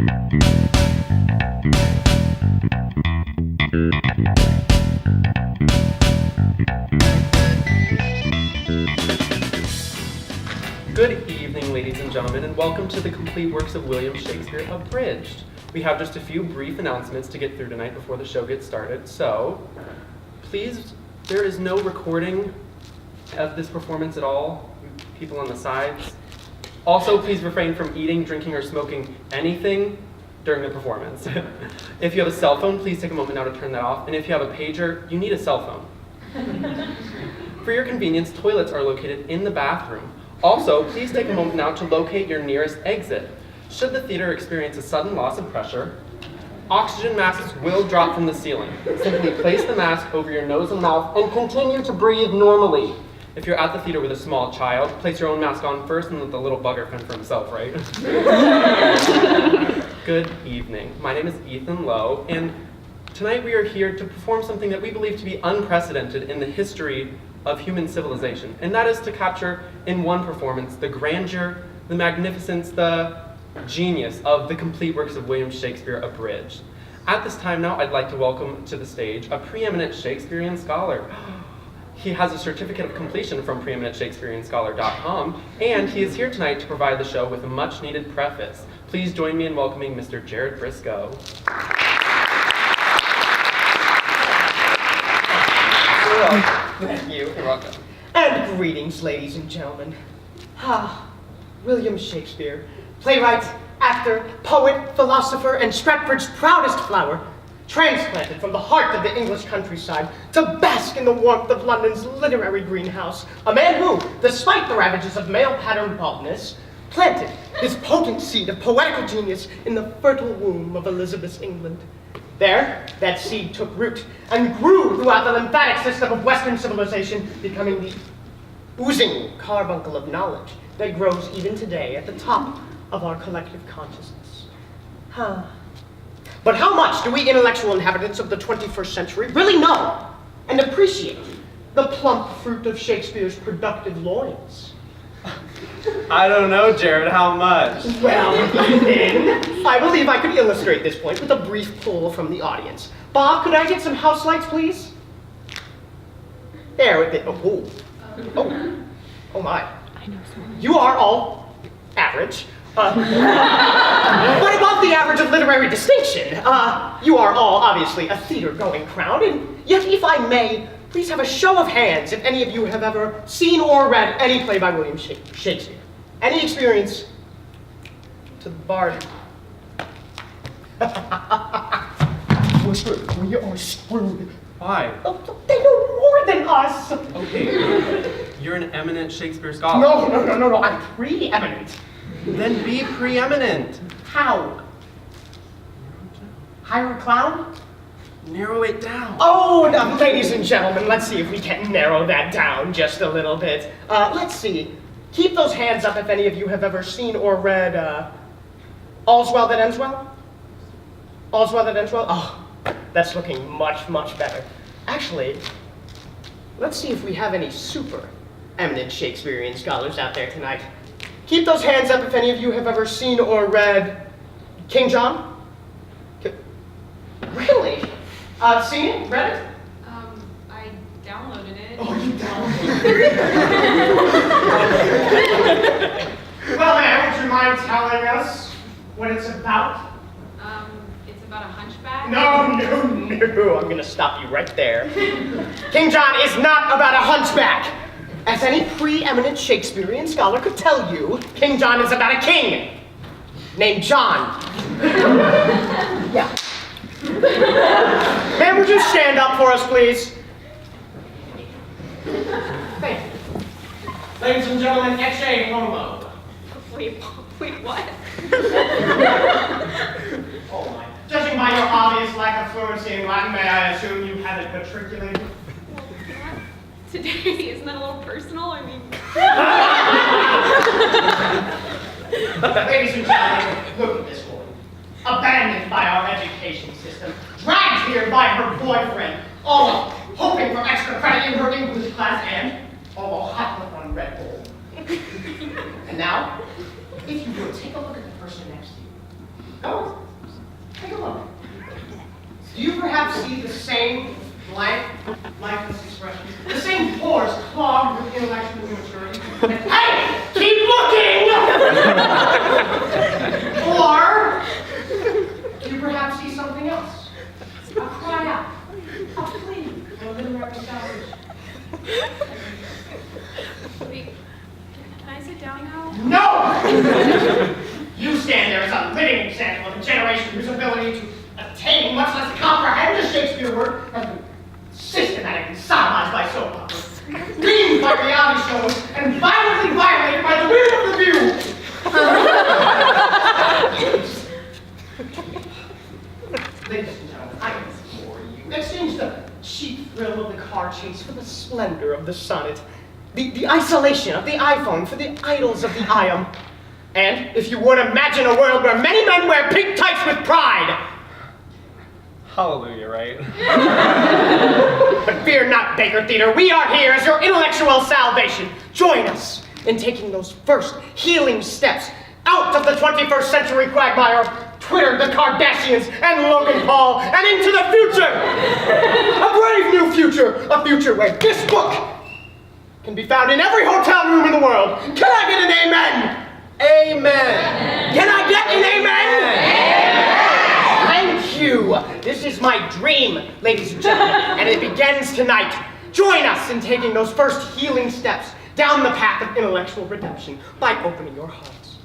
Good evening, ladies and gentlemen, and welcome to the complete works of William Shakespeare, Abridged. We have just a few brief announcements to get through tonight before the show gets started. So, please, there is no recording of this performance at all, people on the sides. Also, please refrain from eating, drinking, or smoking anything during the performance. If you have a cell phone, please take a moment now to turn that off. And if you have a pager, you need a cell phone. For your convenience, toilets are located in the bathroom. Also, please take a moment now to locate your nearest exit. Should the theater experience a sudden loss of pressure, oxygen masks will drop from the ceiling. Simply place the mask over your nose and mouth and continue to breathe normally. If you're at the theater with a small child, place your own mask on first and let the little bugger fend for himself, right? Good evening. My name is Ethan Lowe, and tonight we are here to perform something that we believe to be unprecedented in the history of human civilization, and that is to capture in one performance the grandeur, the magnificence, the genius of the complete works of William Shakespeare, Abridged. At this time now, I'd like to welcome to the stage a preeminent Shakespearean scholar. He has a certificate of completion from preeminentshakespeareanscholar.com, and he is here tonight to provide the show with a much-needed preface. Please join me in welcoming Mr. Jared Briscoe. Thank you. You're welcome. And greetings, ladies and gentlemen. William Shakespeare, playwright, actor, poet, philosopher, and Stratford's proudest flower, transplanted from the heart of the English countryside to bask in the warmth of London's literary greenhouse, a man who, despite the ravages of male-pattern baldness, planted his potent seed of poetical genius in the fertile womb of Elizabeth's England. There, that seed took root and grew throughout the lymphatic system of Western civilization, becoming the oozing carbuncle of knowledge that grows even today at the top of our collective consciousness. But how much do we intellectual inhabitants of the 21st century really know and appreciate the plump fruit of Shakespeare's productive loins? I don't know, Jared, how much? Well, then, I believe I could illustrate this point with a brief poll from the audience. Bob, could I get some house lights, please? There with it. Oh my. You are all average. But above the average of literary distinction. You are all obviously a theater-going crowd, and yet, if I may, please have a show of hands if any of you have ever seen or read any play by William Shakespeare. Any experience to the bard? We are screwed. Why? Oh, they know more than us. Okay, you're an eminent Shakespeare scholar. No, I'm preeminent. Then be preeminent. How? Hire a clown? Narrow it down. Oh, now, ladies and gentlemen, let's see if we can narrow that down just a little bit. Let's see. Keep those hands up if any of you have ever seen or read All's Well That Ends Well? All's Well That Ends Well? Oh, that's looking much, much better. Actually, let's see if we have any super eminent Shakespearean scholars out there tonight. Keep those hands up if any of you have ever seen or read King John? Really? Seen it? Read it? I downloaded it. Oh, you downloaded it. Well, ma'am, would you mind telling us what it's about? It's about a hunchback. No. I'm gonna stop you right there. King John is not about a hunchback. As any preeminent Shakespearean scholar could tell you, King John is about a king named John. Yeah. Ma'am, would you stand up for us, please? Thank you. Ladies and gentlemen, ecce homo. Wait, what? Oh my. Judging by your obvious lack of fluency in Latin, may I assume you haven't matriculated? Today, isn't that a little personal? I mean... Ladies and gentlemen, look at this woman. Abandoned by our education system, dragged here by her boyfriend, all hoping for extra credit in her English class and all hot on Red Bull. And now, if you would take a look at the person next to you. Oh, Do you perhaps see the same blank, lifeless expression? The same pores clogged with intellectual immaturity? Hey! Keep looking! Or do you perhaps see something else? A cry out, a plea for a literary salvation? Wait, can I sit down now? No! You stand there as a living example of a generation whose ability to attain, much less comprehend a Shakespeare work, has been systematically sodomized by soap operas, reamed by reality shows, and violently violated by the will of the view. Ladies and gentlemen, I implore you, exchange the cheap thrill of the car chase for the splendor of the sonnet, the isolation of the iPhone for the idols of the iam. And if you would, imagine a world where many men wear pink tights with pride. Hallelujah, right? But fear not, Baker Theater. We are here as your intellectual salvation. Join us in taking those first healing steps out of the 21st century quagmire of Twitter, the Kardashians, and Logan Paul, and into the future. A brave new future. A future where this book can be found in every hotel room in the world. Can I get an amen? Amen. Can I get an amen? Thank you. This is my dream, ladies and gentlemen, and it begins tonight. Join us in taking those first healing steps down the path of intellectual redemption by opening your hearts.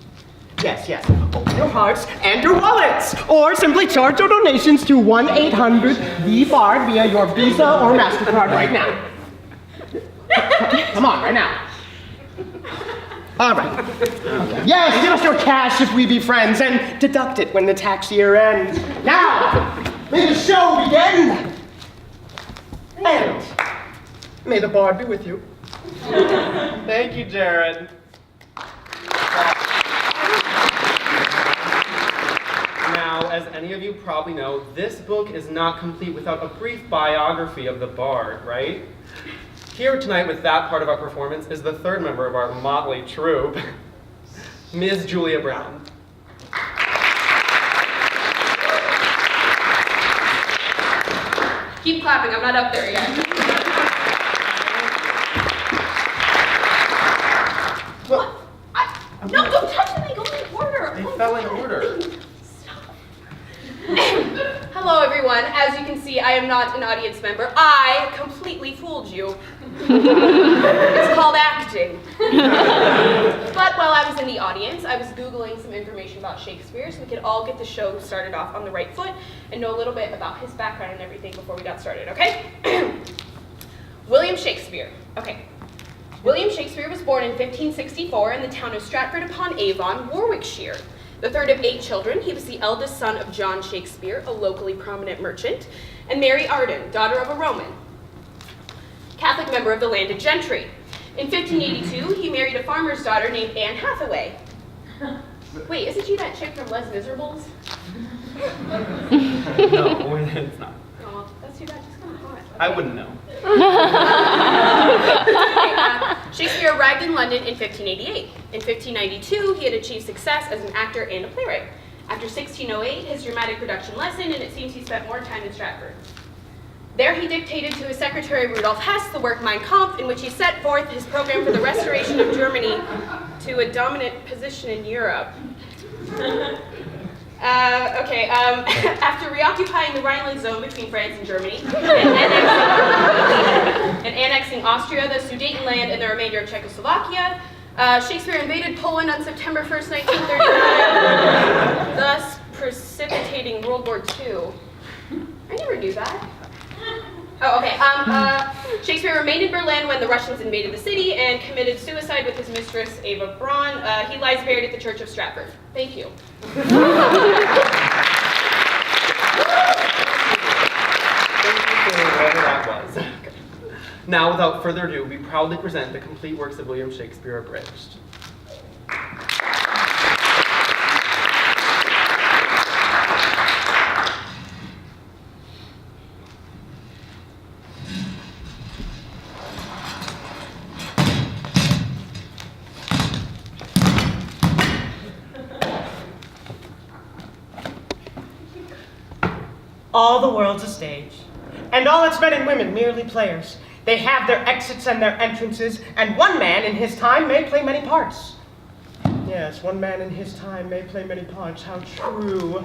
Yes, open your hearts and your wallets, or simply charge your donations to 1-800-THE-BARD via your Visa or MasterCard right now. Come on, right now. All right. Okay. Yes, give us your cash if we be friends, and deduct it when the tax year ends. Now, may the show begin. And may the bard be with you. Thank you, Jared. Now, as any of you probably know, this book is not complete without a brief biography of the bard, right? Here tonight with that part of our performance is the third member of our motley troupe, Ms. Julia Brown. Keep clapping, I'm not up there yet. Well, No, don't touch them, they go in order. They fell in order. Hello everyone, as you can see, I am not an audience member. I completely fooled you. It's called acting. But while I was in the audience, I was Googling some information about Shakespeare so we could all get the show started off on the right foot and know a little bit about his background and everything before we got started, okay? William Shakespeare. Okay. William Shakespeare was born in 1564 in the town of Stratford-upon-Avon, Warwickshire. The third of 8 children, he was the eldest son of John Shakespeare, a locally prominent merchant, and Mary Arden, daughter of a Roman Catholic member of the landed gentry. In 1582, he married a farmer's daughter named Anne Hathaway. Wait, isn't she that chick from Les Miserables? No, it's not. Oh, that's too bad. She's kind of hot. Okay. I wouldn't know. Shakespeare arrived in London in 1588. In 1592, he had achieved success as an actor and a playwright. After 1608, his dramatic production lessened, and it seems he spent more time in Stratford. There he dictated to his secretary Rudolf Hess the work Mein Kampf, in which he set forth his program for the restoration of Germany to a dominant position in Europe. After reoccupying the Rhineland zone between France and Germany, and annexing Austria, the Sudetenland, and the remainder of Czechoslovakia, Shakespeare invaded Poland on September 1st, 1939, thus precipitating World War II. I never knew that. Oh, okay. Shakespeare remained in Berlin when the Russians invaded the city and committed suicide with his mistress, Ava Braun. He lies buried at the Church of Stratford. Thank you. Thank you for whatever that was. Now, without further ado, we proudly present the complete works of William Shakespeare Abridged. All the world's a stage, and all its men and women merely players. They have their exits and their entrances, and one man in his time may play many parts. Yes, one man in his time may play many parts, how true.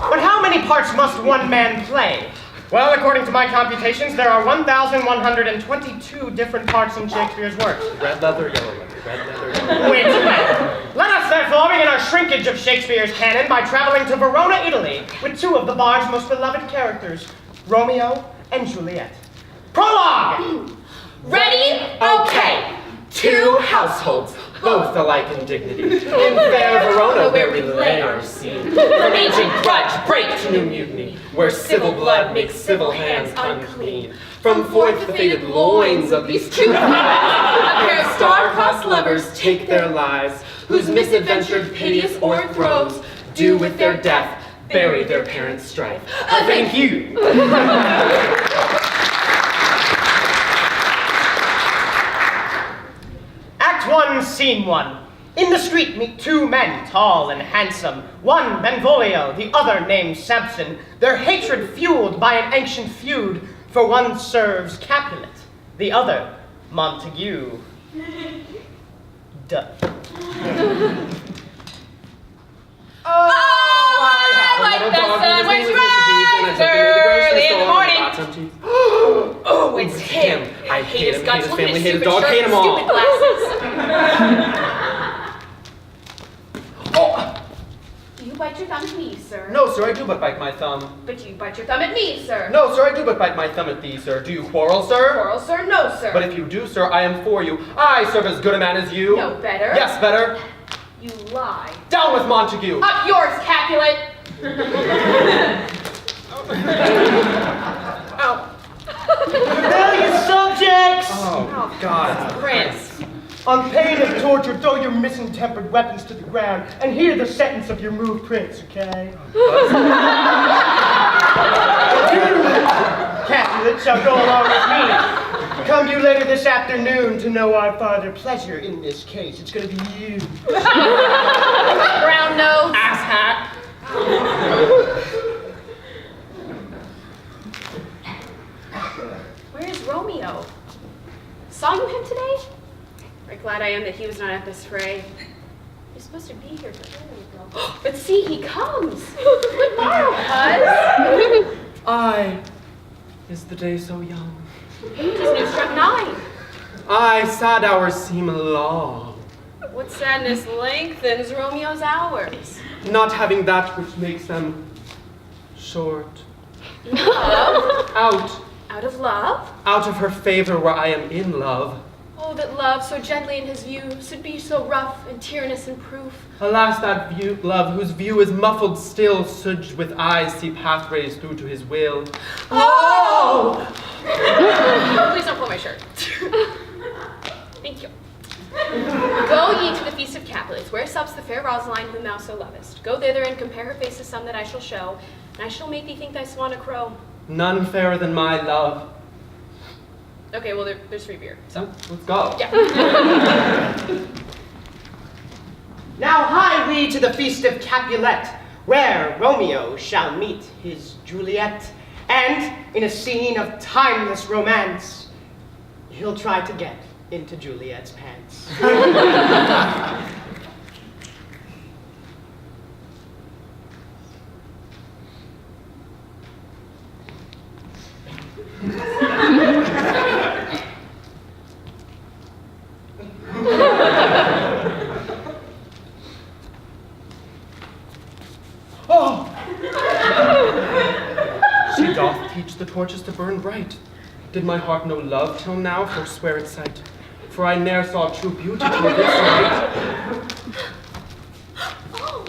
But how many parts must one man play? Well, according to my computations, there are 1,122 different parts in Shakespeare's works. Red leather, yellow leather, red leather, yellow leather. Wait a minute. Let us therefore begin our shrinkage of Shakespeare's canon by traveling to Verona, Italy, with two of the bard's most beloved characters, Romeo and Juliet. Prologue! Ready? Okay. Two households, both alike in dignity. In fair Verona, where we lay our scene. From ancient grudge, break to new mutiny, where civil blood makes civil hands unclean. From forth the fated loins of these two friends, a pair of star-crossed lovers take their lives, whose misadventured piteous o'erthrows do with their death bury their parents' strife. Thank you. Act 1, Scene 1. In the street meet two men, tall and handsome. One Benvolio, the other named Samson. Their hatred fueled by an ancient feud, for one serves Capulet, the other Montague. Duh. I like that sandwich right early in the morning. Oh, it's him. I hate his guts. Look at his stupid dog, shirt hate and 'em all. stupid glasses. Do you bite your thumb at me, sir? No, sir, I do but bite my thumb. But you bite your thumb at me, sir. No, sir, I do but bite my thumb at thee, sir. Do you quarrel, sir? Quarrel, sir? No, sir. But if you do, sir, I am for you. I serve as good a man as you. No better. Yes, better. You lie. Down with Montague. Up yours, Capulet. Ow. Rebellious subjects! Oh, God. Prince. On pain of torture, throw your misintempered weapons to the ground and hear the sentence of your moved prince, okay? Capulet shall go along with me. Come you later this afternoon to know our farther pleasure in this case. It's gonna be you. Brown nose. Ass hat. Where is Romeo? Saw you him today? Very glad I am that he was not at this fray. He's supposed to be here, but where did he go? But see, he comes. Good morrow, cuz. Aye, is the day so young? Tis new struck 9. Aye, sad hours seem long. What sadness lengthens Romeo's hours? Not having that which makes them short. Love? Out Out of love? of her favor where I am in love. Oh, that love, so gently in his view, should be so rough and tyrannous in proof. Alas, that view, love, whose view is muffled still, such with eyes see pathways through to his will. Oh! Please don't pull my shirt. Thank you. Go ye to the feast of Capulets, where sups the fair Rosaline whom thou so lovest. Go thither and compare her face to some that I shall show, and I shall make thee think thy swan a crow. None fairer than my love. Okay, well, there's free beer, so. Let's go. Yeah. Now hie we to the feast of Capulet, where Romeo shall meet his Juliet, and in a scene of timeless romance, he'll try to get into Juliet's pants. Oh! She doth teach the torches to burn bright. Did my heart know love till now, forswear its sight? For I ne'er saw true beauty till this night. Oh!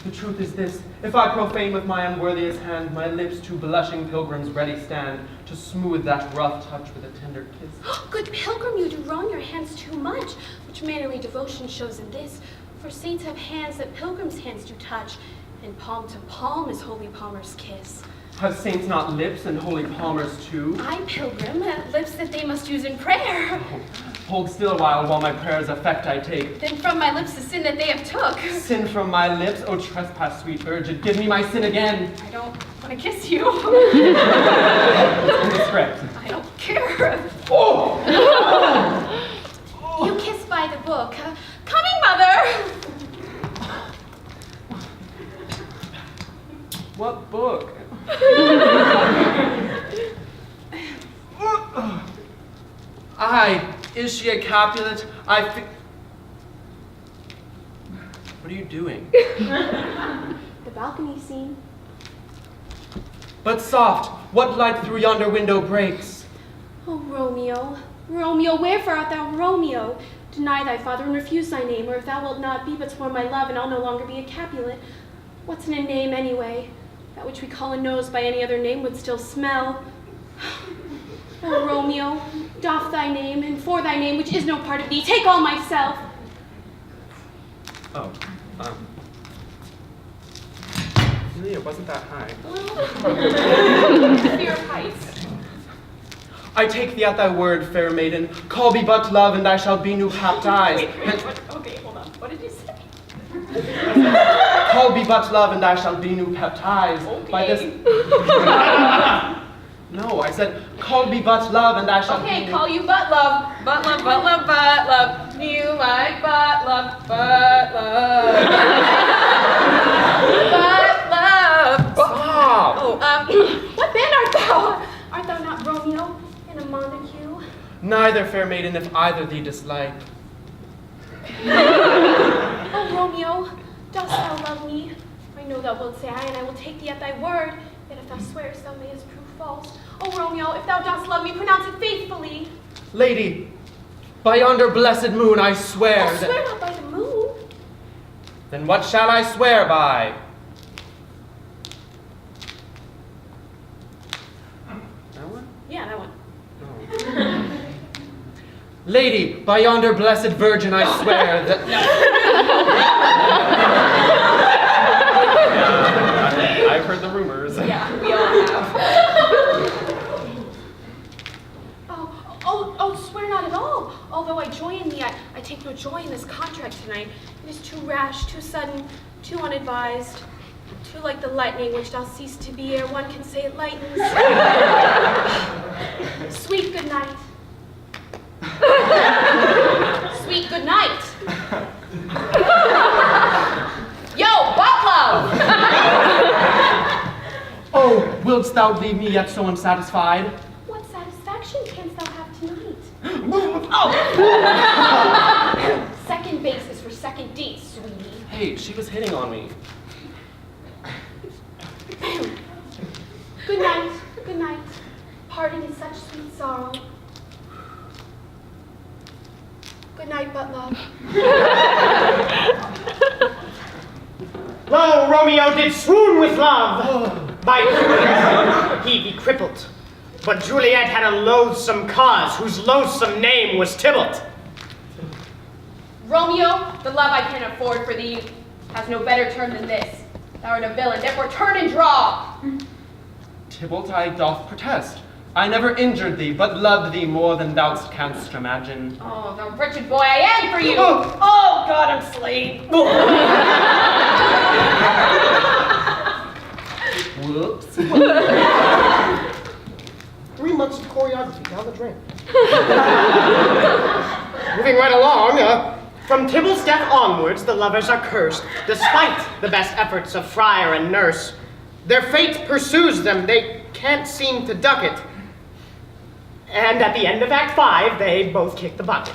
The truth is this, if I profane with my unworthiest hand, my lips to blushing pilgrims ready stand, to smooth that rough touch with a tender kiss. Good pilgrim, you do wrong your hands too much, which mannerly devotion shows in this. For saints have hands that pilgrims' hands do touch, and palm to palm is holy palmer's kiss. Have saints not lips and holy palmers too? I, pilgrim, have lips that they must use in prayer. Oh, hold still a while my prayers effect I take. Then from my lips the sin that they have took. Sin from my lips, O trespass, sweet virgin, give me my sin again. I don't want to kiss you. It's in the script. I don't care. Oh! You kiss by the book. Coming, mother! What book? Aye, is she a Capulet? What are you doing? The balcony scene. But soft, what light through yonder window breaks? Oh, Romeo, Romeo, wherefore art thou Romeo? Deny thy father and refuse thy name, or if thou wilt not be but for my love, and I'll no longer be a Capulet. What's in a name anyway? That which we call a nose by any other name would still smell. Oh, Romeo, doff thy name, and for thy name, which is no part of thee, take all myself. Oh, really, it wasn't that high. Fear of heights. I take thee at thy word, fair maiden. Call me but love, and I shall be new baptized. Okay, hold on. What did you say? Call me but love, and I shall be new baptized. Okay. By this. No, I said, call me but love, and I shall be. Okay, call you butt love. Butt love, butt love, butt love. You like butt love, butt love. Butt love. Stop! Oh, what then art thou? Art thou not Romeo in a Montague? Neither, fair maiden, if either thee dislike. Oh, Romeo, dost thou love me? I know thou wilt say aye, and I will take thee at thy word. Yet if thou swearest, thou mayest prove false. Oh, Romeo, if thou dost love me, pronounce it faithfully. Lady, by yonder blessed moon I swear Oh, swear not by the moon. Then what shall I swear by? That one? Yeah, that one. No. Lady, by yonder blessed virgin I swear that... I've heard the rumors. Yeah, we all have. Oh, swear not at all. Although I joy in thee, I take no joy in this contract tonight. It is too rash, too sudden, too unadvised, too like the lightning which thou cease to be ere one can say it lightens. Sweet good night. Sweet good night. Yo, butt love! Oh, wilt thou leave me yet so unsatisfied? What satisfaction canst thou have tonight? Oh! Second basis for second date, sweetie. Hey, she was hitting on me. Good night, good night. Parting is such sweet sorrow. Good night, but love. Lo, Romeo did swoon with love. By prudence he be crippled. But Juliet had a loathsome cause, whose loathsome name was Tybalt. Romeo, the love I can afford for thee has no better term than this. Thou art a villain, therefore turn and draw. Tybalt, I doth protest. I never injured thee, but loved thee more than thou canst imagine. Oh, the wretched boy I am for you! Oh, God, I'm slain! Whoops. 3 months of choreography down the drain. Moving right along, from Tybalt's death onwards, the lovers are cursed, despite the best efforts of friar and nurse. Their fate pursues them, they can't seem to duck it. And at the end of Act 5, they both kick the bucket.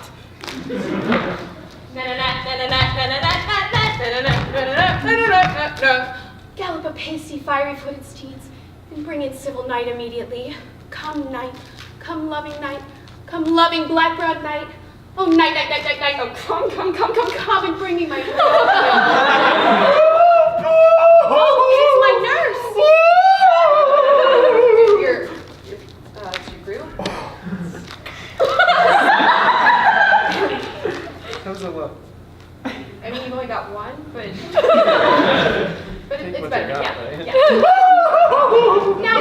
Gallop apace, ye fiery-footed steeds, and bring in civil night immediately. Come, night, come, loving night, come, loving black-browed night. Oh, night, night, night, night, night. Oh, come, and bring me my love. Oh, it is my nurse. Your group? That was a look. I mean, you've only got one, but Take it's what better. you got, Yeah, right? yeah. Now,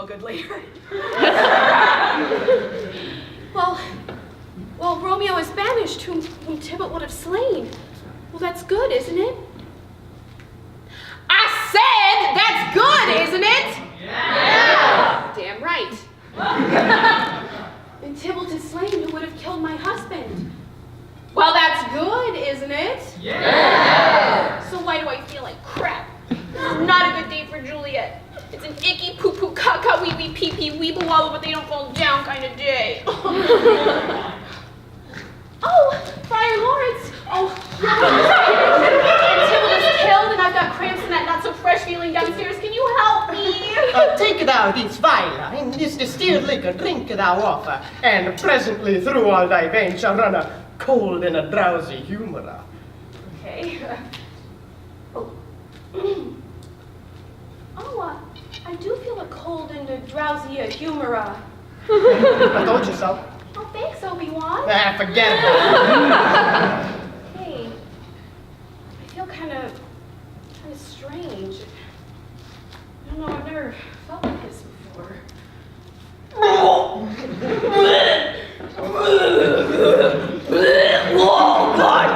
no good later. Well, Romeo is banished, whom Tybalt would have slain. Well, that's good, isn't it? I said that's good, isn't it? Yeah! Damn right. And Tybalt is slain, who would have killed my husband. Well, that's good, isn't it? Yeah! So why do I feel like crap? This is not a good day for Juliet. It's an icky poo-poo caca wee wee pee pee weeble wobble but they don't fall down kind of day. Oh, Friar Lawrence! Oh, and Tybalt is killed and I've got cramps in that not so fresh feeling downstairs. Can you help me? Take thou this vial, and this distilled liquor drink thou offer, and presently through all thy veins shall run a cold and a drowsy humor. Okay. I do feel a cold and a drowsy humor. I told you so. Oh, thanks, Obi-Wan. Forget it. Hey, I feel kind of strange. I don't know, I've never felt like this before. Oh, God.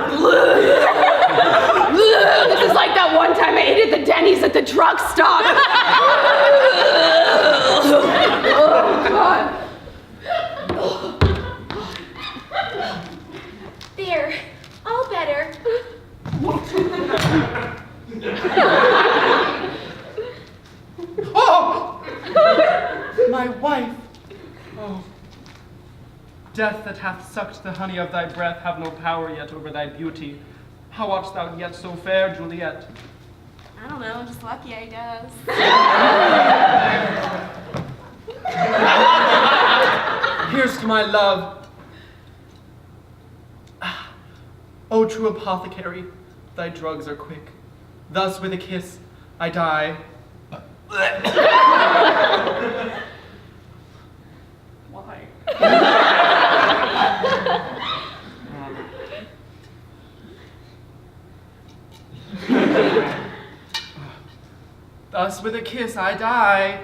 This is like that one time I ate at the Denny's at the truck stop. Oh, God. There, all better. Oh! My wife! Oh. Death that hath sucked the honey of thy breath have no power yet over thy beauty. How art thou yet so fair, Juliet? I don't know, just lucky, I guess. Here's to my love. O true apothecary, thy drugs are quick. Thus with a kiss I die. Why? Thus with a kiss I die.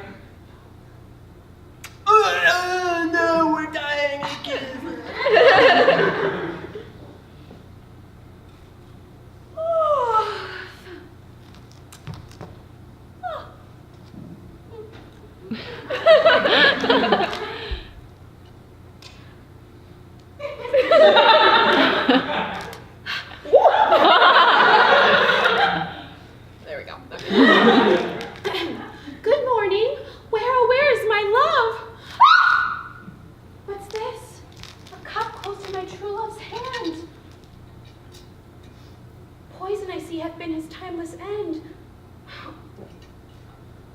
No, we're dying again. There we go. Good morning. Where is my love? What's this? A cup close to my true love's hand. Poison I see hath been his timeless end.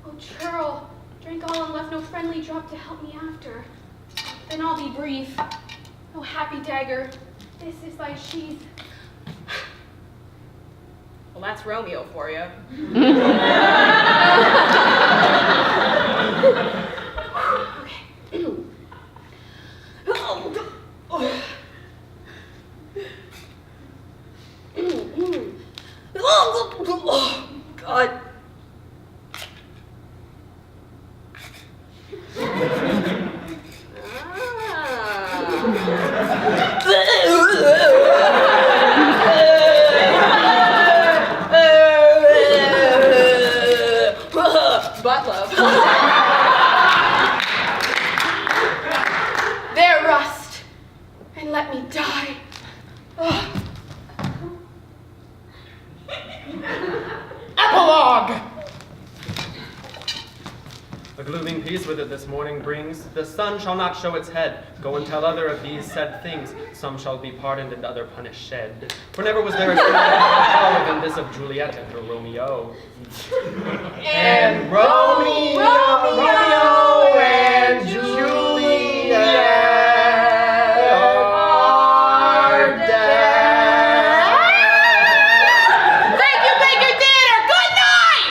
Oh, churl, drank all and left no friendly drop to help me after. Then I'll be brief. Oh, happy dagger, this is thy sheath. Well, that's Romeo for you. Oh, God. Butt love. There rust, and let me die. Oh. Epilogue! A glooming peace with it this morning brings. The sun shall not show its head. Go and tell other of these said things. Some shall be pardoned and other punished shed. For never was there a power than this of Juliet and her Romeo. And Romeo and Juliet are dead. Thank you, Baker Theater. Good night.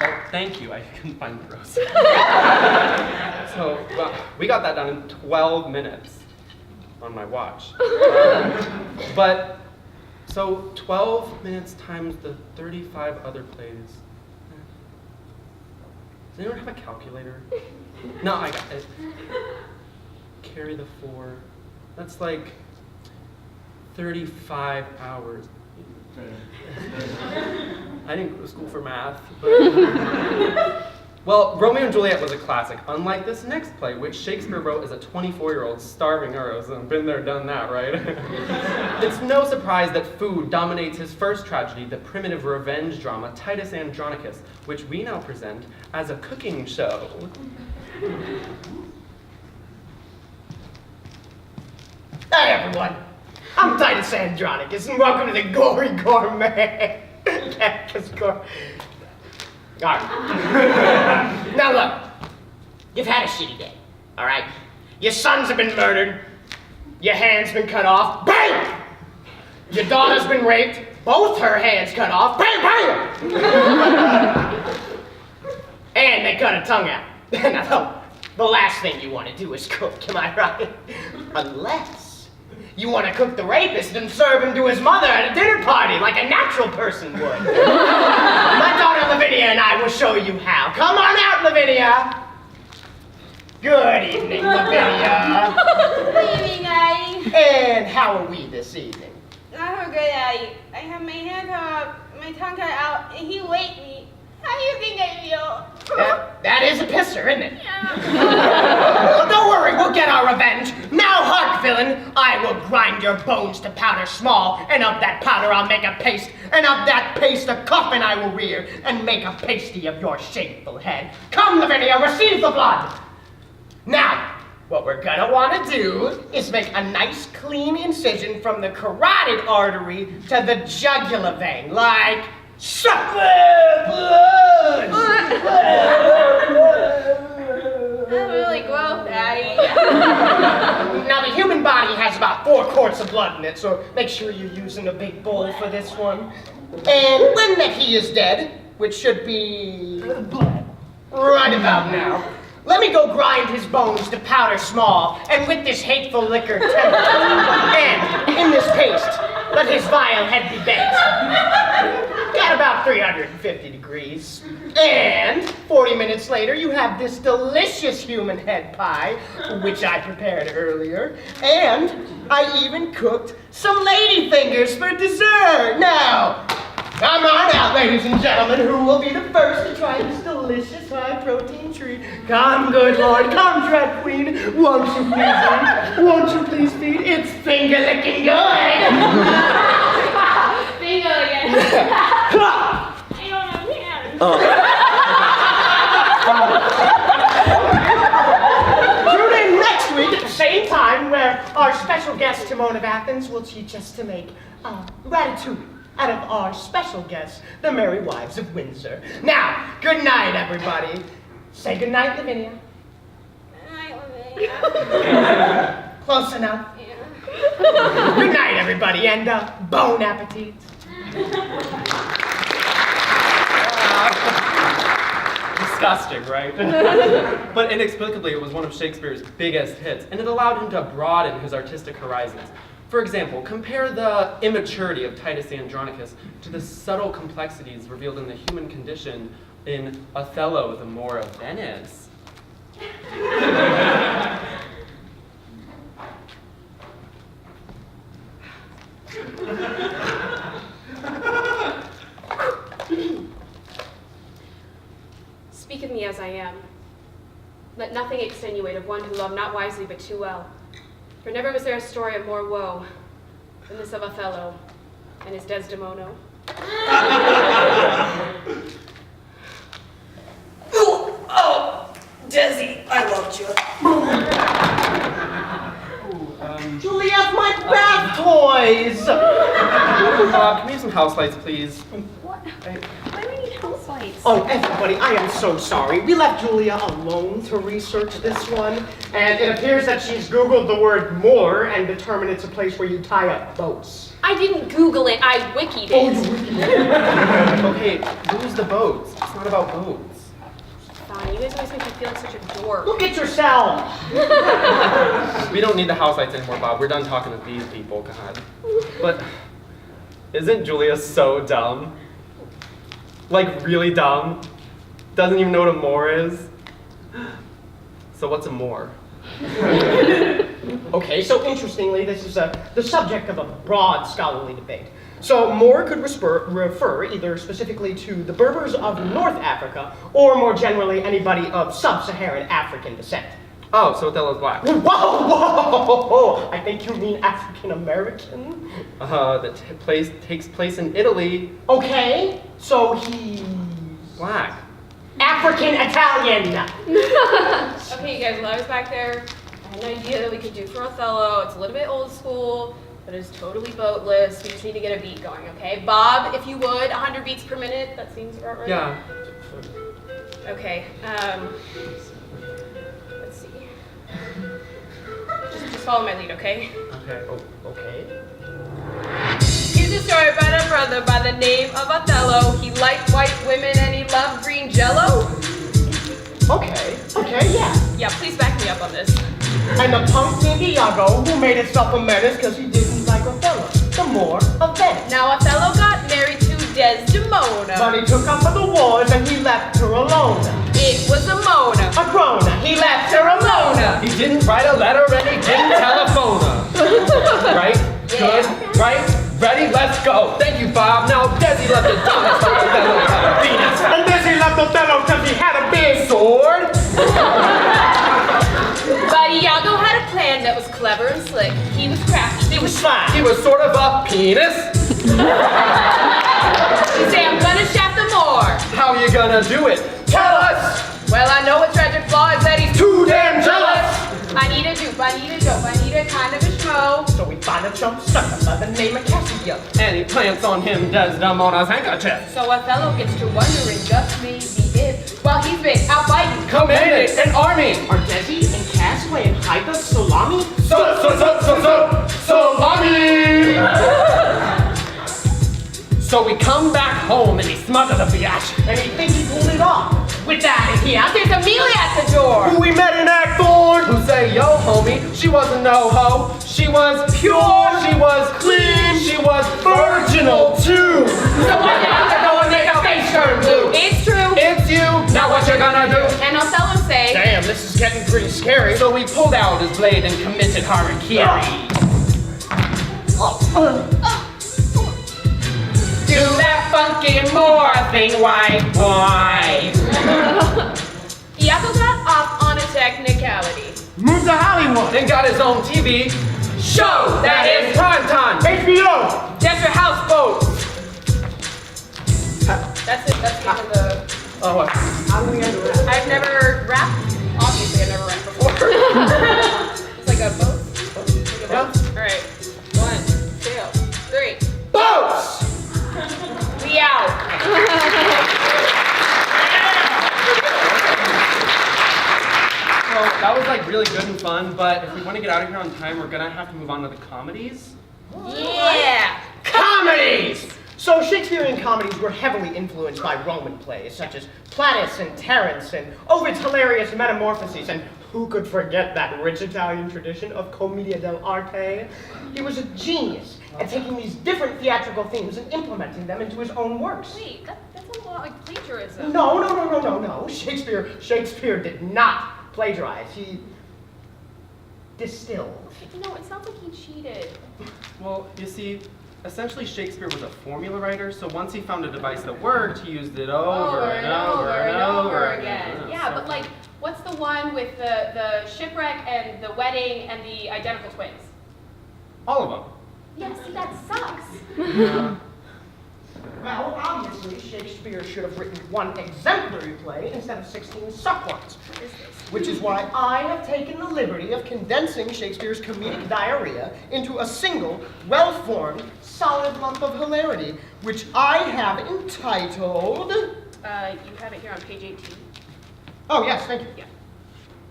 Oh, thank you. I couldn't find the rose. So, well, we got that done in 12 minutes on my watch. But, so So 12 minutes times the 35 other plays. Does anyone have a calculator? No, I got it. Carry the 4. That's like 35 hours. I didn't go to school for math, but... Well, Romeo and Juliet was a classic, unlike this next play, which Shakespeare wrote as a 24-year-old starving artist. Been there, done that, right? It's no surprise that food dominates his first tragedy, the primitive revenge drama, Titus Andronicus, which we now present as a cooking show. Hey everyone, I'm Titus Andronicus, and welcome to the Gory Gourmet. Alright. Now look, you've had a shitty day, alright? Your sons have been murdered, your hand's been cut off, bam! Your daughter's been raped, both her hands cut off, bam, bam! And they cut her tongue out. Now, the last thing you want to do is cook, am I right? Unless you want to cook the rapist and serve him to his mother at a dinner party like a natural person would. My daughter Lavinia and I will show you how. Come on out, Lavinia. Good evening, Lavinia. Good evening, Daddy. And how are we this evening? Not so good, Daddy. I have my hand cut off, my tongue cut out, and he raped me. How do you think I feel? That is a pisser, isn't it? Well, don't worry, we'll get our revenge. Now hark, villain, I will grind your bones to powder small, and of that powder I'll make a paste, and of that paste a coffin I will rear, and make a pasty of your shameful head. Come, Lavinia, receive the blood. Now, what we're gonna want to do is make a nice clean incision from the carotid artery to the jugular vein, like suck blood. That's really gross, Daddy. Now the human body has about 4 quarts of blood in it, so make sure you're using a big bowl for this one. And when he is dead, which should be right about now, let me go grind his bones to powder small, and with this hateful liquor temper, and in this paste, let his vile head be baked. At about 350 degrees. And 40 minutes later, you have this delicious human head pie, which I prepared earlier. And I even cooked some lady fingers for dessert. Now, come on out, ladies and gentlemen. Who will be the first to try this delicious high-protein treat? Come, good Lord. Come, drag queen. Won't you please eat? Won't you please feed? It's finger-licking good. Bingo again. I don't have hands. Tune in next week at the same time where our special guest Timon of Athens will teach us to make ratatouille out of our special guests, the Merry Wives of Windsor. Now, good night, everybody. Say good night, Lavinia. Close enough. Yeah. Good night, everybody, and bon appetit. Disgusting, right? But inexplicably, it was one of Shakespeare's biggest hits, and it allowed him to broaden his artistic horizons. For example, compare the immaturity of Titus Andronicus to the subtle complexities revealed in the human condition in Othello, the Moor of Venice. Speak of me as I am. Let nothing extenuate of one who loved not wisely but too well. For never was there a story of more woe than this of Othello and his Desdemona. Oh, Desi, I loved you. Juliet, my bath toys! Can we have some house lights, please? What? Why do we need house lights? Oh, everybody, I am so sorry. We left Julia alone to research this one, and it appears that she's Googled the word moor and determined it's a place where you tie up boats. I didn't Google it, I wikied it. Oh, you wicked. Okay, who's the boats? It's not about boats. Fine, you guys always make me feel like such a dork. Look at yourself! We don't need the house lights anymore, Bob. We're done talking to these people, God. But Isn't Julia so dumb? Like, really dumb? Doesn't even know what a Moor is? So what's a Moor? Okay, so interestingly, this is the subject of a broad scholarly debate. So Moor could refer either specifically to the Berbers of North Africa, or more generally, anybody of sub-Saharan African descent. Oh, so Othello's black. Whoa, whoa, whoa! I think you mean African American? That takes place in Italy. Okay, so he's Black. African Italian. Okay, you guys, when I was back there, I had an idea that we could do for Othello. It's a little bit old school, but it's totally boatless. We just need to get a beat going, okay? Bob, if you would, 100 beats per minute. That seems about right. Yeah. Okay, let's see. Just follow my lead, okay? Okay. Oh, okay. Here's a story about a brother by the name of Othello. He liked white women and he loved green jello. Okay, yeah. Yeah, please back me up on this. And the punk named Iago, who made himself a menace because he didn't like Othello, the Moor of Venice. Now Othello got married to Desdemona. But he took up for the wars and he left her alone. It was a Mona. A groaner, he left her alone. He didn't write a letter and he didn't telephone her. Right? Good? Right? Ready? Let's go. Thank you, Bob. Now, Desi left a dumbass for Othello had a penis. And then he left Othello because he had a big Sword? But Iago had a plan that was clever and slick. He was crafty. He was fine. He was sort of a penis. He said, I'm gonna shaft the Moor. How you gonna do it? Tell us! Well, I know a tragic flaw is that he's Too damn jealous! I need a dupe, I need a dope, I need a kind of a schmo. So we find a chump sucker by the name of Cassio. And he plants on him Desdemona's handkerchief. So Othello gets to wondering just maybe if, while he's been out fighting, Commanded an army. Are Desi and Cass playing Hyper Salami? Salami! So we come back home and he smothered the biatch. And he thinks he pulled it off. With that, here, there's Amelia at the door. who we met in Act 4. Who say, yo, homie, she wasn't no hoe. She was pure, she was clean, she was virginal too. So what did Othello make her face turn blue? It's true. It's you, now what you gonna do? And Othello say, Damn, this is getting pretty scary. So he pulled out his blade and committed harakiri. Do that funky Moor thing, white boy. Iago got off on a technicality. Move to Hollywood. Then got his own TV show that is prime time. HBO. Desert houseboat. That's it, that's the end of the... Oh, what? How do we end it? I've never rapped. Obviously, I've never rapped before. It's like a boat. Like a boat. All right. 1, 2, 3. Boats! We out. So that was like really good and fun, but if we want to get out of here on time, we're gonna have to move on to the comedies. Yeah. Comedies! So Shakespearean comedies were heavily influenced by Roman plays, such as Plautus and Terence and Ovid's hilarious Metamorphoses, and who could forget that rich Italian tradition of commedia dell'arte? He was a genius at taking these different theatrical themes and implementing them into his own works. Wait, that's a lot like plagiarism. No. Shakespeare did not plagiarize. He distilled. No, it sounds like he cheated. Well, you see, essentially Shakespeare was a formula writer, so once he found a device that worked, he used it over and over again. Yeah, but like, what's the one with the shipwreck and the wedding and the identical twins? All of them. Yeah, see, that sucks. Well, obviously, Shakespeare should have written one exemplary play instead of 16 subplots. Which is why I have taken the liberty of condensing Shakespeare's comedic diarrhea into a single, well-formed, solid lump of hilarity, which I have entitled... You have it here on page 18. Oh, yes, thank you. Yeah.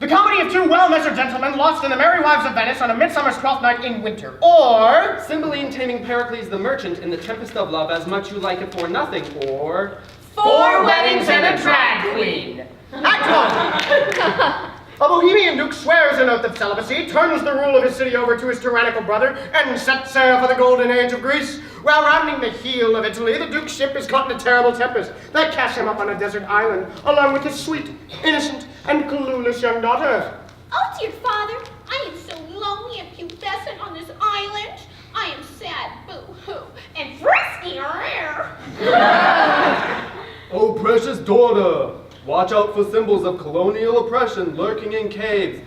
The comedy of two well-measured gentlemen lost in the merry wives of Venice on a midsummer's 12th night in winter. Or... Cymbeline taming Pericles the merchant in the Tempest of Love as much you like it for nothing, or... 4 weddings and a drag queen. Act 1. A Bohemian duke swears an oath of celibacy, turns the rule of his city over to his tyrannical brother, and sets sail for the golden age of Greece. While rounding the heel of Italy, the duke's ship is caught in a terrible tempest that casts him up on a desert island, along with his sweet, innocent, and clueless young daughter. Oh, dear father, I am so lonely and pubescent on this island. I am sad, boo-hoo, and frisky, rare. Oh, precious daughter, watch out for symbols of colonial oppression lurking in caves,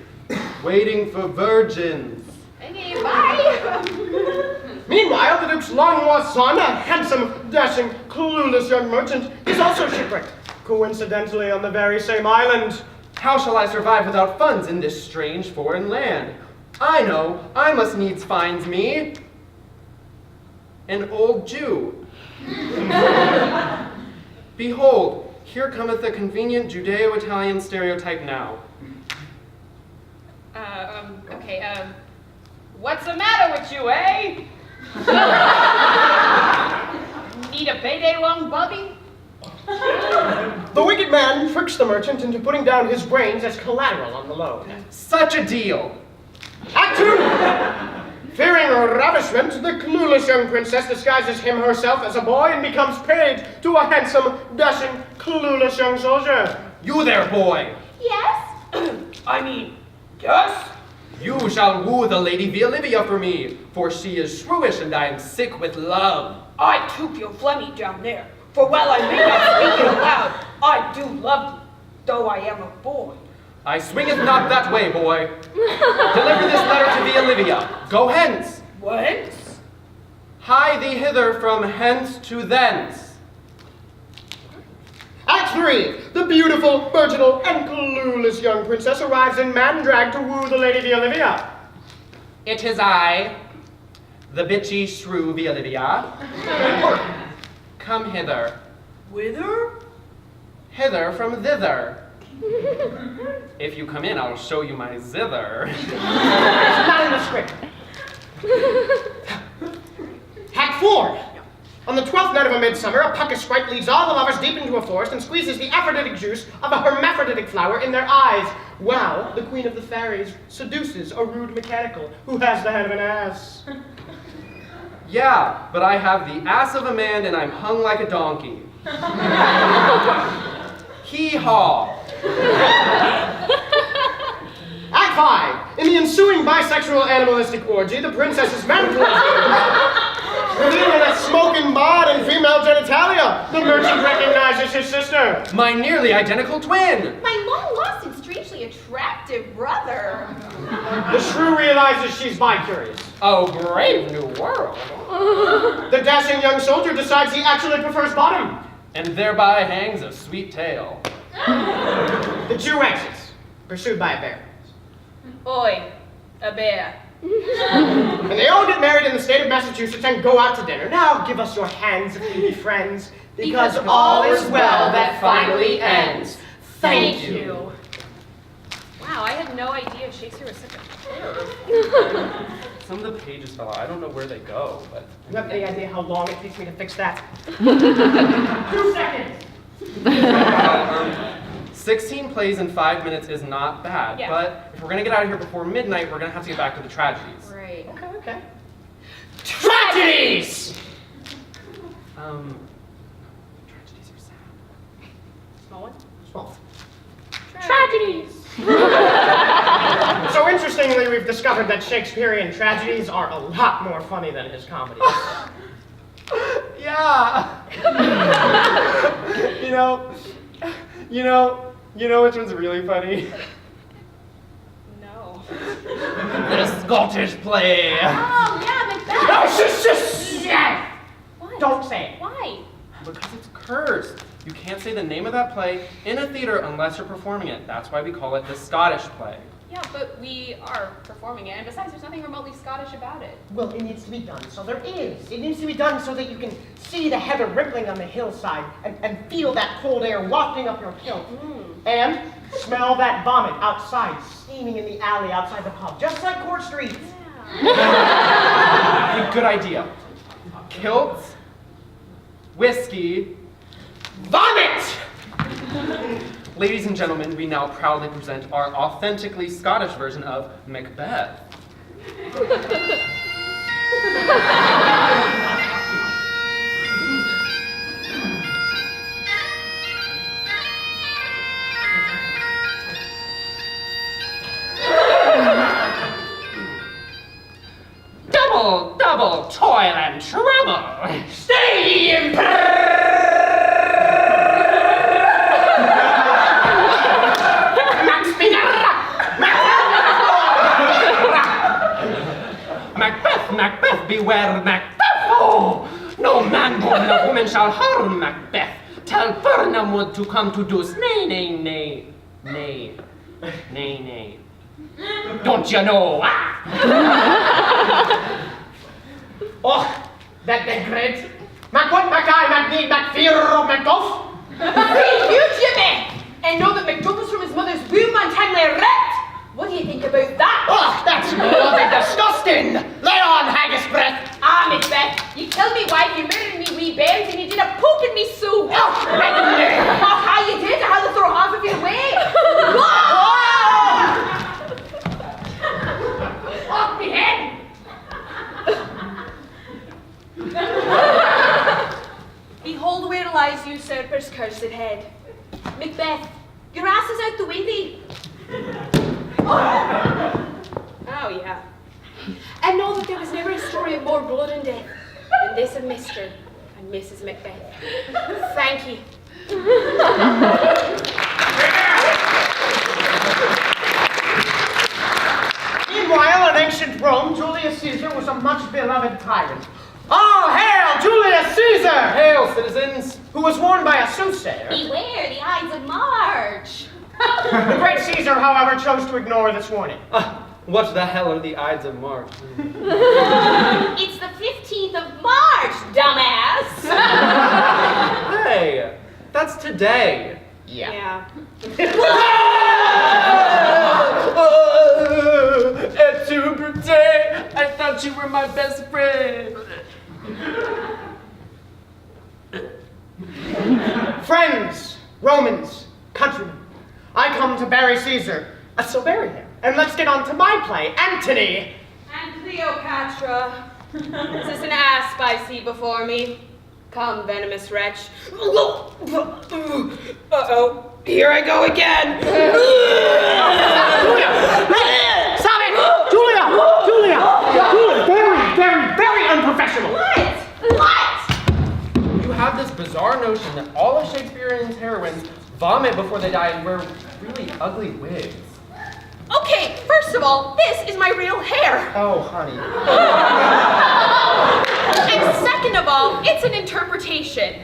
waiting for virgins. Okay, bye. Meanwhile, the duke's long-lost son, a handsome, dashing, clueless young merchant, is also shipwrecked, coincidentally on the very same island. How shall I survive without funds in this strange foreign land? I know, I must needs find me an old Jew. Behold, here cometh a convenient Judeo-Italian stereotype now. Okay, what's the matter with you, eh? Need a payday loan, Bubby? The wicked man tricks the merchant into putting down his brains as collateral on the loan. Such a deal! Act 2! Fearing ravishment, the clueless young princess disguises him herself as a boy and becomes paid to a handsome, dashing, clueless young soldier. You there, boy! Yes? Yes? You shall woo the Lady Olivia for me, for she is shrewish and I am sick with love. I took your phlegmy down there, for while I may not speak it aloud, I do love you, though I am a boy. I swingeth not that way, boy. Deliver this letter to thee, Olivia. Go hence. Whence? Hie thee hither from hence to thence. Act 3! The beautiful, virginal, and clueless young princess arrives in man-drag to woo the Lady Olivia. It is I, the bitchy shrew Olivia. Come hither. Whither? Hither from thither. If you come in, I'll show you my zither. It's not in the script. Act 4! On the 12th night of a midsummer, a pucker sprite leads all the lovers deep into a forest and squeezes the aphrodisiac juice of a hermaphroditic flower in their eyes. Wow, the queen of the fairies seduces a rude mechanical who has the head of an ass. Yeah, but I have the ass of a man and I'm hung like a donkey. Hee-haw. Act 5! In the ensuing bisexual animalistic orgy, the princess is manipulated. Revealing a smoking bod and female genitalia, the merchant recognizes his sister. My nearly identical twin. My long-lost and strangely attractive brother. The shrew realizes she's bi-curious. Oh, brave new world. The dashing young soldier decides he actually prefers bottom. And thereby hangs a sweet tale. The Jew exits, pursued by a bear. Oi, a bear. And they all get married in the state of Massachusetts and go out to dinner. Now give us your hands, baby friends, because all is well that finally ends. Thank you. Wow, I had no idea Shakespeare was such a perv. Some of the pages fell out. I don't know where they go, but... You have any idea how long it takes me to fix that? 2 seconds! 16 plays in 5 minutes is not bad, Yeah. but if we're gonna get out of here before midnight, we're gonna have to get back to the tragedies. Right. Okay. Tragedies! Tragedies are sad. Small one? Small. Tragedies. So interestingly, we've discovered that Shakespearean tragedies are a lot more funny than his comedies. Yeah. you know which one's really funny? No. The Scottish play. Oh, yeah, Macbeth. No, just What? don't say it. Why? Because it's cursed. You can't say the name of that play in a theater unless you're performing it. That's why we call it the Scottish play. Yeah, but we are performing it, and besides, there's nothing remotely Scottish about it. Well, it needs to be done, so there is. It needs to be done so that you can see the heather rippling on the hillside and feel that cold air wafting up your kilt. And smell that vomit outside, steaming in the alley outside the pub, just like Court Street. Hey, good idea. Kilts, whiskey, Vomit! Ladies and gentlemen, we now proudly present our authentically Scottish version of Macbeth. Double, double toil and trouble. Stay ye in Macbeth, Macbeth, beware Macbeth! Oh, no man born of woman shall harm Macbeth. Tell Burnham Wood to come to Deuce. Nay, nay, nay, nay, nay, nay. Don't you know? Ah? Oh, that they great. Macwood, Mackay, Macneed, Macfear, Macduff. See you, Jimmy! And know that McDuff was from his mother's womb untimely wrecked! What do you think about that? Oh, that's bloody disgusting. Lay on, haggis breath. Ah, Macbeth, you killed me wife, you murdered me wee bairns, and you did a poke at me so. Oh, Macneed. Oh, how you did? I had to throw half of you away. Off me head. Behold where lies usurper's cursed head. Macbeth, your ass is out the windy. Oh, yeah. And know that there was never a story of more blood and death than this of Mr. and Mrs. Macbeth. Thank you. Meanwhile, in ancient Rome, Julius Caesar was a much beloved tyrant. Oh, hail, Julius Caesar! Hail, citizens! Who was warned by a soothsayer. Beware the Ides of March. The great Caesar, however, chose to ignore this warning. What the hell are the Ides of March? It's the 15th of March, dumbass. Hey, that's today. Yeah. Et tu, Brute? I thought you were my best friend. Friends, Romans, countrymen, I come to bury Caesar. So bury him. And let's get on to my play, Antony. And Cleopatra. Is this an asp I see before me? Come, venomous wretch. Uh-oh. Here I go again. Stop it! Julia! Very unprofessional. What? You have this bizarre notion that all of Shakespearean's heroines vomit before they die and wear really ugly wigs. Okay, first of all, this is my real hair. Oh, honey. And second of all, it's an interpretation.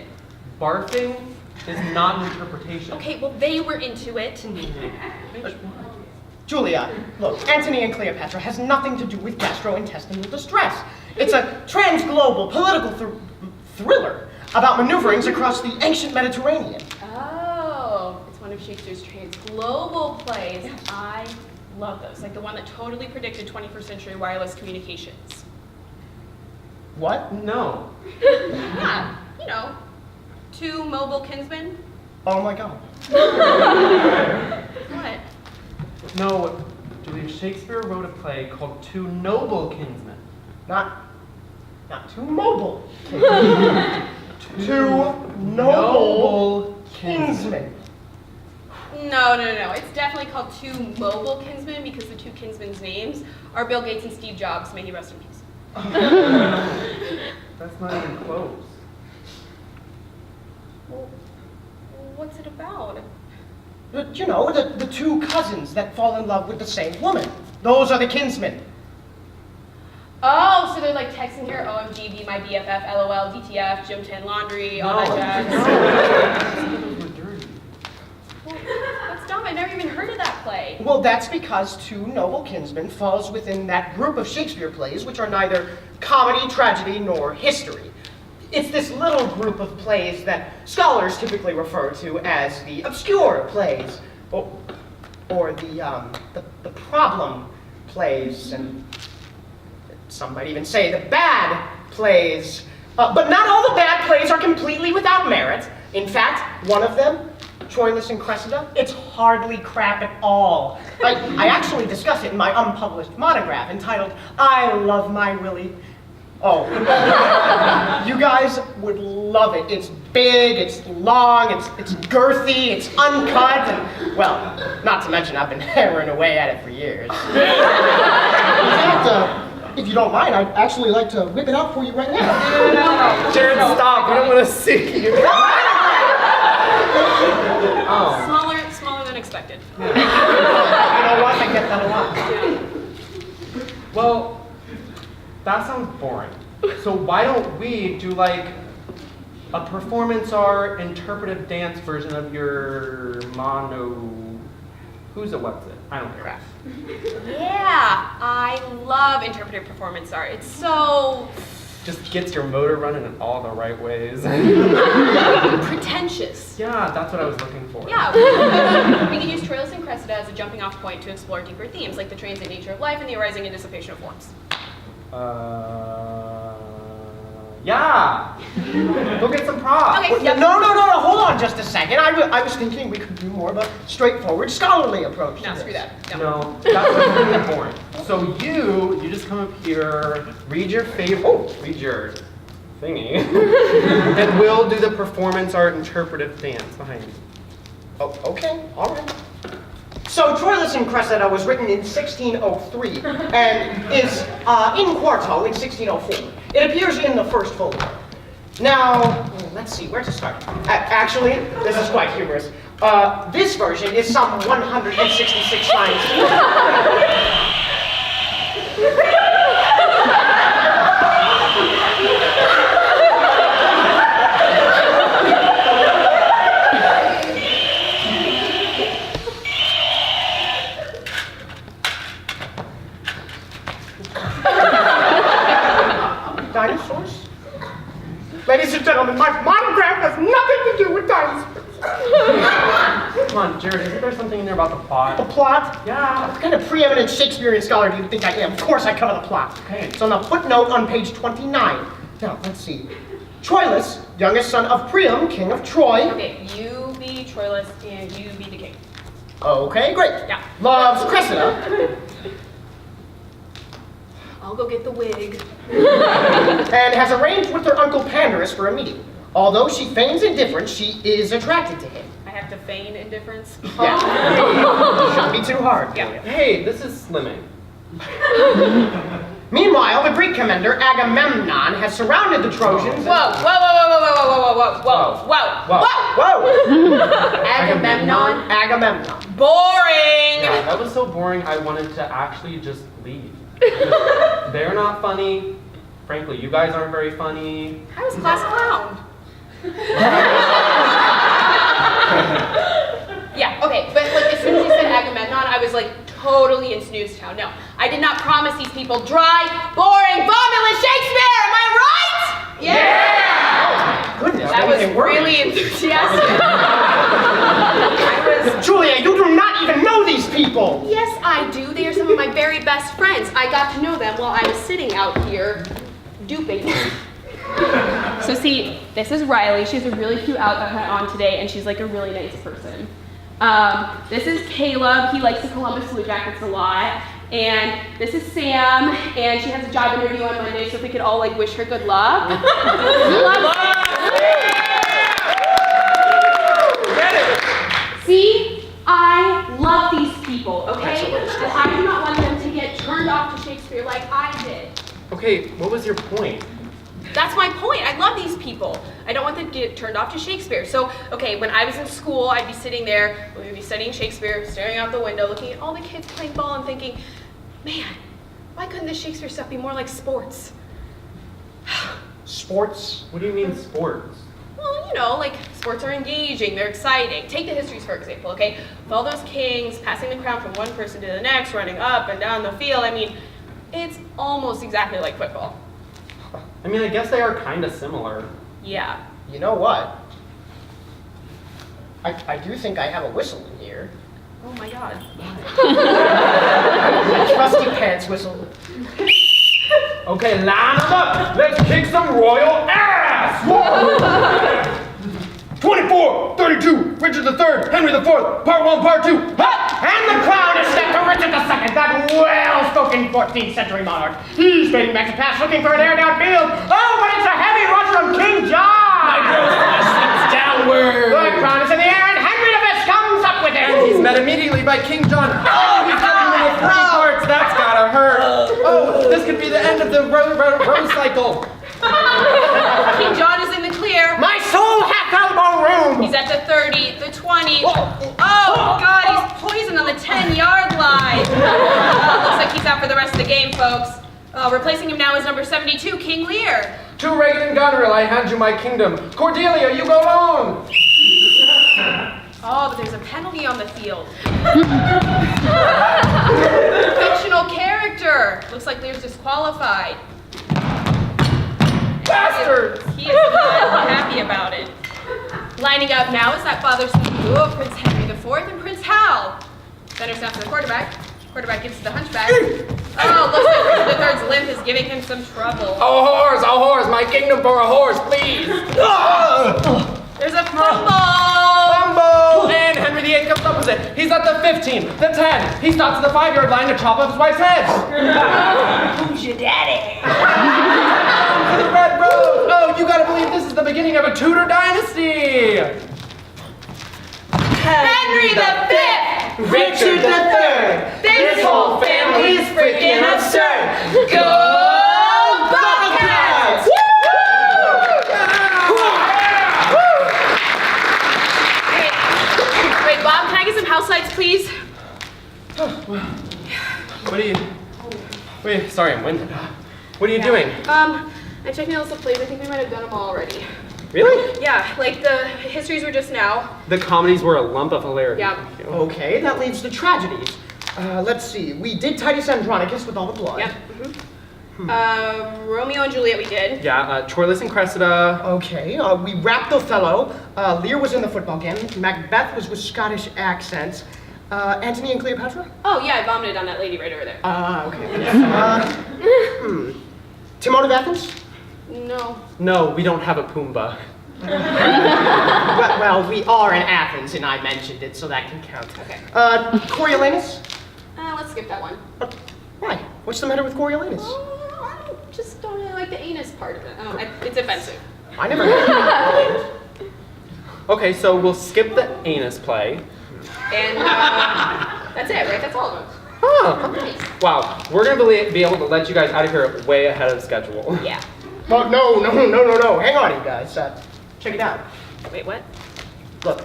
Barfing is not an interpretation. Okay, well, they were into it. Julia, look, Antony and Cleopatra has nothing to do with gastrointestinal distress. It's a trans-global political thriller about maneuverings across the ancient Mediterranean. Oh, it's one of Shakespeare's trans-global plays. I love those, like the one that totally predicted 21st century wireless communications. What? No. Yeah, you know, two mobile kinsmen. Oh my God. What? No, Julius Shakespeare wrote a play called Two Noble Kinsmen. Not too mobile. Two noble kinsmen. No. It's definitely called Two Mobile Kinsmen because the two kinsmen's names are Bill Gates and Steve Jobs. May he rest in peace. That's not even close. Well, what's it about? You know, the two cousins that fall in love with the same woman. Those are the kinsmen. Oh, so they're like texting here, OMG, be my BFF, LOL, DTF, Gym 10 laundry, all that jazz. Those were dirty. Well, that's dumb. I never even heard of that play. Well, that's because Two Noble Kinsmen falls within that group of Shakespeare plays which are neither comedy, tragedy, nor history. It's this little group of plays that scholars typically refer to as the obscure plays, or the problem plays, and some might even say the bad plays. But not all the bad plays are completely without merit. In fact, one of them Troilus and Cressida, it's hardly crap at all. I actually discuss it in my unpublished monograph entitled, I Love My Willie. Oh, you guys would love it. It's big, it's long, it's girthy, it's uncut, and, well, not to mention I've been hammering away at it for years. In fact, if you don't mind, I'd actually like to whip it out for you right now. Jared, stop. We don't want to see you. Oh. Smaller than expected. You know what? I get that a lot. Well, that sounds boring. So why don't we do like a performance art interpretive dance version of your who's it, what's it? I don't care. Yeah, I love interpretive performance art. It's so Just gets your motor running in all the right ways. pretentious. Yeah, that's what I was looking for. Yeah, we can use Troilus and Cressida as a jumping off point to explore deeper themes like the transient nature of life and the arising and dissipation of forms. Yeah. Go get some props. Okay, yep. No, hold on just a second. I was thinking we could do more of a straightforward, scholarly approach to No, this. screw that. No, that's really boring. So you just come up here, read your thingy, and we'll do the performance art interpretive dance behind you. Oh, okay, all right. So Troilus and Cressida was written in 1603 and is in quarto in 1604. It appears in the first folio. Now, let's see, where to start? Actually, this is quite humorous. This version is some 166 lines. Dinosaurs? Ladies and gentlemen, my monograph has nothing to do with dinosaurs. Come on, Jared, isn't there something in there about the The plot? plot? Yeah. What kind of preeminent Shakespearean scholar do you think I am? Of course I cover the plot. Okay. It's on the footnote on page 29. Now, let's see. Troilus, youngest son of Priam, king of Troy. Okay, you be Troilus and you be the king. Okay, great. Yeah. Loves Cressida I'll go get the wig. and has arranged with her uncle Pandarus for a meeting. Although she feigns indifference, she is attracted to him. I have to feign indifference. Yeah. Shouldn't be too hard. Yeah. Hey, this is slimming. Meanwhile, the Greek commander Agamemnon has surrounded the Trojans. Whoa, whoa. Whoa! Agamemnon. Agamemnon. Boring. Yeah, that was so boring, I wanted to actually just leave. They're not funny. Frankly, you guys aren't very funny. I was class clown. Yeah, okay, but like as soon as you said Agamemnon, I was like totally in snooze town. No, I did not promise these people dry, boring, vomitless Shakespeare. Am I right? Yeah! Goodness, That was anything worse. really enthusiastic. Julia, you do not even know these people! Yes, I do. They are some of my very best friends. I got to know them while I was sitting out here duping. So see, this is Riley. She has a really cute outfit on today, and she's like a really nice person. This is Caleb. He likes the Columbus Blue Jackets a lot. And this is Sam, and she has a job interview on Monday, so if we could all like wish her good luck. See, I love these people, okay? And I do not want them to get turned off to Shakespeare like I did. Okay, what was your point? That's my point. I love these people. I don't want them to get turned off to Shakespeare. So, okay, when I was in school, I'd be sitting there, we'd be studying Shakespeare, staring out the window, looking at all the kids playing ball and thinking, man, why couldn't this Shakespeare stuff be more like sports? Sports? What do you mean sports? Well, you know, like sports are engaging, they're exciting. Take the histories, for example, okay? With all those kings passing the crown from one person to the next, running up and down the field, I mean, it's almost exactly like football. I mean, I guess they are kind of similar. Yeah. You know what? I do think I have a whistle in here. Oh my god. A trusty pants whistle. Okay, line them up. Let's kick some royal ass. 24, 32, Richard III, Henry IV, Part 1, Part 2. And the crown is set to Richard II, that well-spoken 14th century monarch. He's making back to pass looking for an heir downfield. Oh, but it's a heavy rush from King John! Downward. The crown is in the air, and Henry V comes up with it. He's met immediately by King John. Oh, he's got him into 3 parts. That's gotta hurt. Oh, this could be the end of the rose cycle. King John is in the clear. My soul hath elbow room. He's at the 30, the 20. Oh, God, he's poisoned on the 10-yard line. Looks like he's out for the rest of the game, folks. Replacing him now is number 72, King Lear. To Reagan and Goneril, I hand you my kingdom. Cordelia, you go on. Oh, but there's a penalty on the field. Fictional character. Looks like Lear's disqualified. Bastards! He is not happy about it. Lining up now is that father son duo, Prince Henry IV and Prince Hal. Center snap to the quarterback. Quarterback gives to the hunchback. Oh, looks like Richard III's limp is giving him some trouble. A horse, my kingdom for a horse, please. There's a fumble. Fumble! And Henry VIII comes up with it. He's at the 15, the 10. He stops at the 5-yard line to chop off his wife's head. Who's your daddy? For the red rose. Oh, you gotta believe this is the beginning of a Tudor dynasty. Henry V! Richard III. This whole family is freaking absurd. Go Bobcats! Wait, Bob, can I get some house lights, please? What are you... Wait, sorry, I'm winded. What are you doing? I'm checking out the plays. I think we might have done them all already. Really? Yeah, like the histories were just now. The comedies were a lump of hilarity. Yeah. Okay, that leaves the tragedies. Let's see. We did Titus Andronicus with all the blood. Yep. Romeo and Juliet we did. Yeah, Troilus and Cressida. Okay, we wrapped Othello. Lear was in the football game. Macbeth was with Scottish accents. Antony and Cleopatra? Oh yeah, I vomited on that lady right over there. Okay. Timon of Athens? No. No, we don't have a Pumbaa. Well, we are in Athens, and I mentioned it, so that can count. Okay. Coriolanus? Let's skip that one. Why? What's the matter with Coriolanus? I just don't really like the anus part of it. It's offensive. I never heard. Okay, so we'll skip the anus play. And that's it, right? That's all of them. Huh. Nice. Wow, we're gonna be able to let you guys out of here way ahead of schedule. Yeah. Oh, no. Hang on, you guys. Check it out. Wait, what? Look.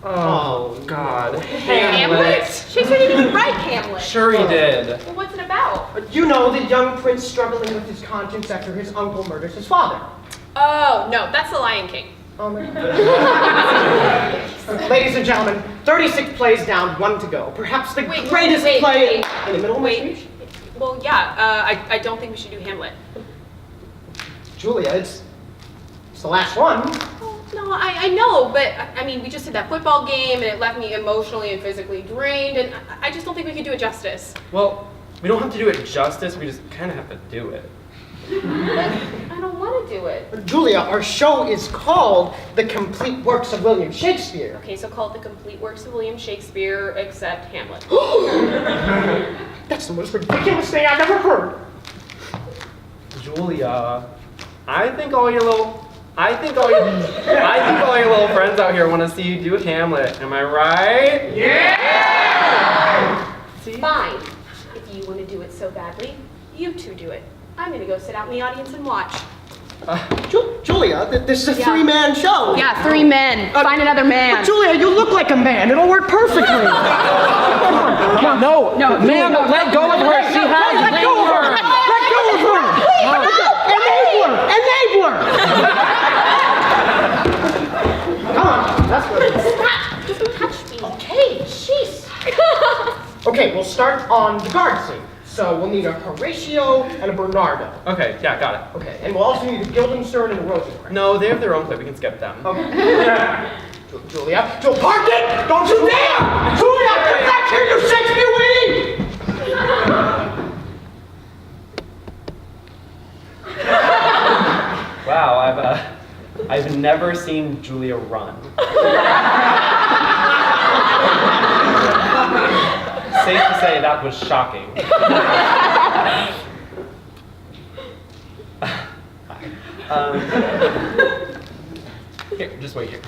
Oh, God. Hamlet? Shakespeare didn't even write Hamlet. Sure he did. Well, what's it about? You know, the young prince struggling with his conscience after his uncle murders his father. Oh, no, that's The Lion King. Ladies and gentlemen, 36 plays down, 1 to go. Perhaps the Wait, greatest wait, play wait. in the middle of my Wait. speech. Well, yeah, I don't think we should do Hamlet. Julia, it's the last one. No, I know, but I mean, we just did that football game and it left me emotionally and physically drained, and I just don't think we could do it justice. Well, we don't have to do it justice, we just kind of have to do it. But I don't want to do it. Julia, our show is called The Complete Works of William Shakespeare. Okay, so call it The Complete Works of William Shakespeare, except Hamlet. That's the most ridiculous thing I've ever heard. Julia, I think all your little friends out here want to see you do Hamlet. Am I right? Yeah! See? Fine. If you want to do it so badly, you two do it. I'm going to go sit out in the audience and watch. Julia, this is a Yeah. 3-man show. Yeah, 3 men. Find another man. Julia, you look like a man. It'll work perfectly. No, ma'am, let go of her. She has Let go of her. Let go of her. Enabler. Come on, that's what it is. Stop! Don't touch me. Okay, jeez. Okay, we'll start on the guard scene. So we'll need a Horatio and a Bernardo. Okay, yeah, got it. Okay, and we'll also need a Guildenstern and a Rosencrantz. No, they have their own play, we can skip them. Okay. Julia, park it! Don't you dare! Julia, get back here, you Shakespeare weenie! Wow, I've I've never seen Julia run. Safe to say that was shocking. Here, just wait here.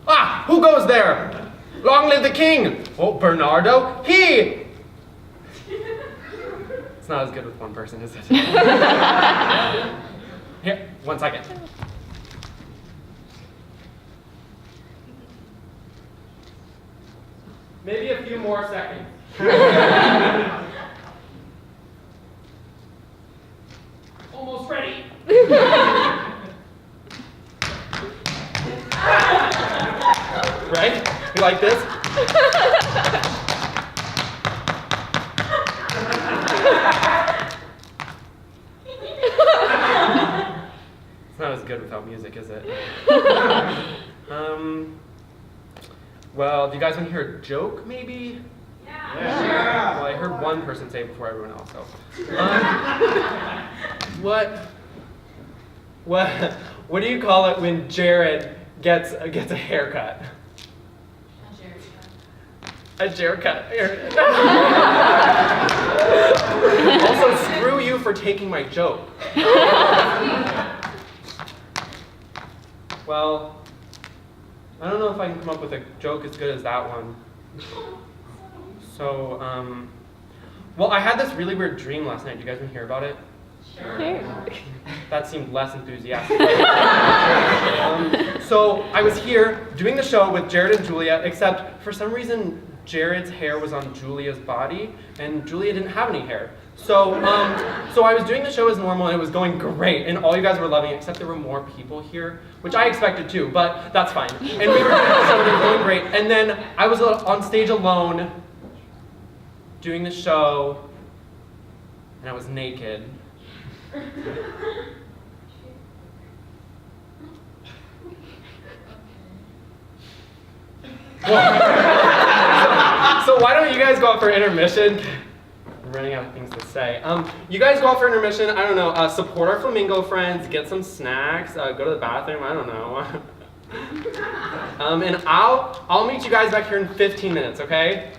Ah, who goes there? Long live the king! Oh, Bernardo, he! It's not as good with one person, is it? Here, 1 second. Maybe a few more seconds. Almost ready. Right? You like this? It's not as good without music, is it? Well, do you guys want to hear a joke, maybe? Yeah. Well, I heard one person say it before everyone else, so. What do you call it when Jared gets a haircut? A Jared-cut. Also, screw you for taking my joke. Well, I don't know if I can come up with a joke as good as that one. So, well, I had this really weird dream last night. Do you guys want to hear about it? Sure. That seemed less enthusiastic. So I was here doing the show with Jared and Julia, except for some reason Jared's hair was on Julia's body, and Julia didn't have any hair. So I was doing the show as normal, and it was going great, and all you guys were loving it, except there were more people here, which I expected too, but that's fine. And we were doing the show, and it was going great, and then I was on stage alone, doing the show, and I was naked. So why don't you guys go out for intermission? I'm running out of things to say. You guys go out for intermission, I don't know, support our flamingo friends, get some snacks, go to the bathroom, I don't know. And I'll meet you guys back here in 15 minutes, okay?